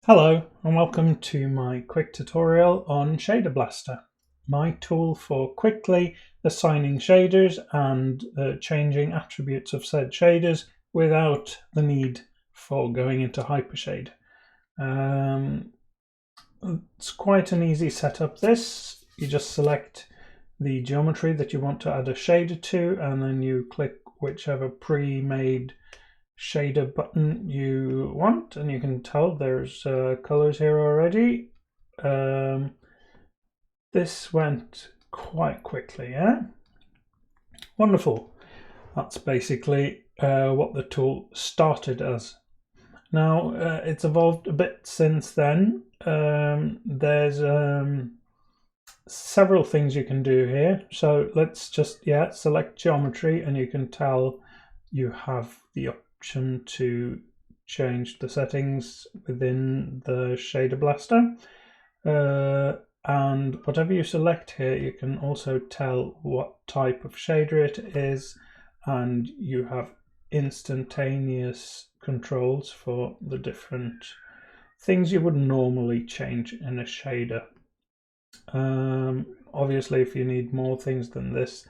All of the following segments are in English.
Hello and welcome to my quick tutorial on ShaderBlaster, my tool for quickly assigning shaders and changing attributes of said shaders without the need for going into Hypershade. It's quite an easy setup this. You just select the geometry that you want to add a shader to and then you click whichever pre-made shader button you want, and you can tell there's colors here already. This went quite quickly, yeah? Wonderful. That's basically what the tool started as. Now it's evolved a bit since then. There's several things you can do here. So let's just select geometry, and you can tell you have the option to change the settings within the ShaderBlaster. And whatever you select here, you can also tell what type of shader it is, and you have instantaneous controls for the different things you would normally change in a shader. Obviously, if you need more things than this,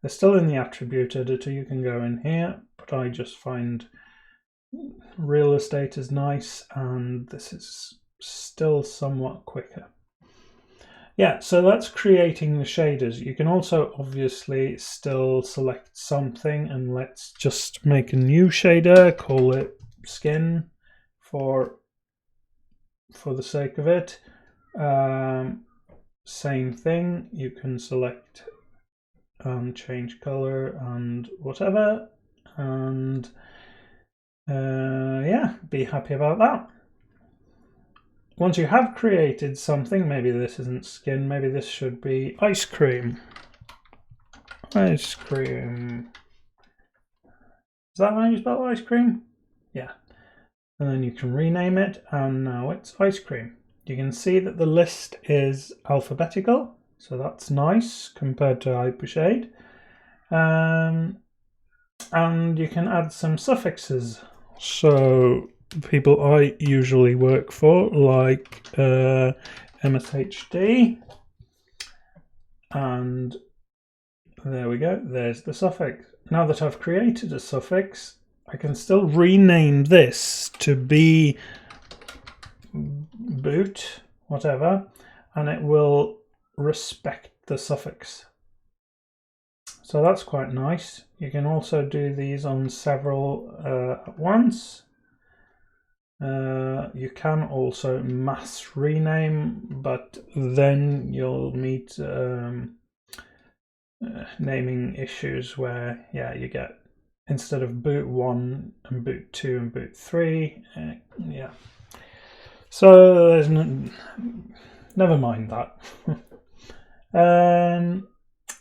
they're still in the attribute editor. You can go in here, but I just find real estate is nice, and this is still somewhat quicker. Yeah, so that's creating the shaders. You can also obviously still select something, and let's just make a new shader, call it skin for the sake of it. Same thing, you can select and change color and whatever, and yeah, be happy about that. Once you have created something, maybe this isn't skin, maybe this should be ice cream. Ice cream. Is that how you spell ice cream? Yeah. And then you can rename it, and now it's ice cream. You can see that the list is alphabetical, so that's nice compared to Hypershade. And you can add some suffixes. So people I usually work for, like MSHD, and there we go, there's the suffix. Now that I've created a suffix, I can still rename this to be boot, whatever, and it will respect the suffix. So that's quite nice. You can also do these on several at once. You can also mass rename, but then you'll meet naming issues where, yeah, you get, instead of boot 1 and boot 2 and boot 3, yeah. So there's never mind that.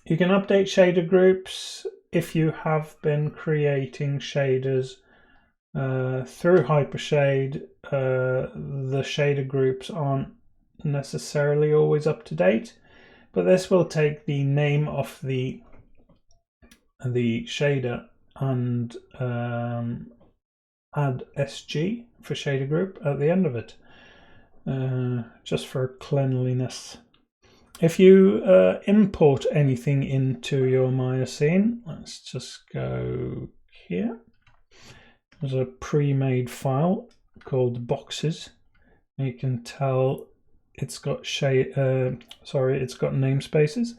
You can update shader groups if you have been creating shaders through Hypershade. The shader groups aren't necessarily always up to date, but this will take the name of the shader and add SG for shader group at the end of it, just for cleanliness. If you import anything into your Maya scene, let's just go here. There's a pre-made file called boxes. You can tell it's got it's got namespaces,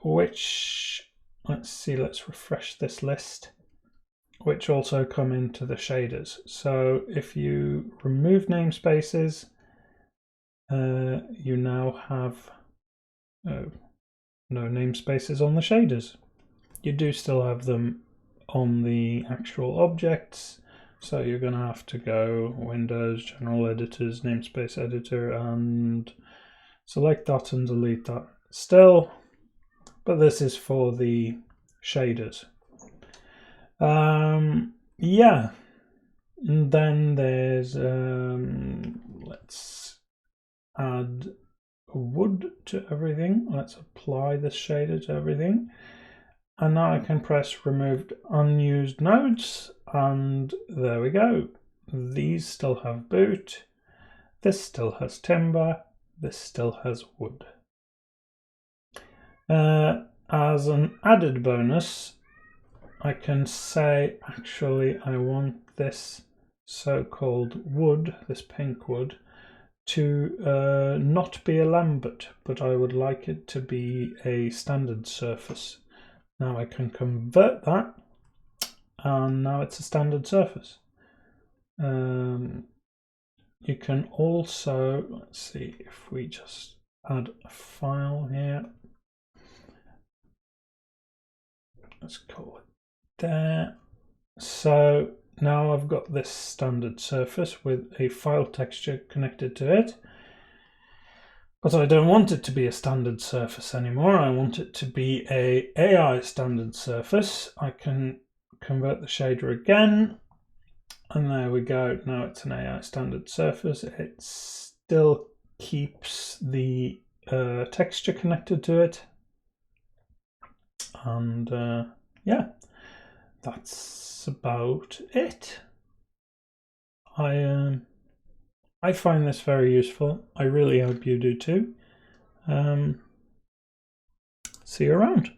which, let's see, let's refresh this list, which also come into the shaders. So if you remove namespaces, you now have no namespaces on the shaders. You do still have them on the actual objects, so you're going to have to go Windows, General Editors, Namespace Editor, and select that and delete that still, but this is for the shaders. Yeah, and then there's let's add wood to everything. Let's apply this shader to everything, and now I can press remove unused nodes, and there we go. these still have boot, this still has timber, this still has wood. As an added bonus, I can say, actually, I want this so-called wood, this pink wood, to not be a Lambert, but I would like it to be a standard surface. Now I can convert that, and now it's a standard surface. You can also, let's see if we just add a file here. Let's call it there. So now I've got this standard surface with a file texture connected to it. But I don't want it to be a standard surface anymore. I want it to be a AI standard surface. I can convert the shader again. And there we go. Now it's an AI standard surface. It still keeps the texture connected to it. And yeah, that's about it. I find this very useful. I really hope you do too. See you around.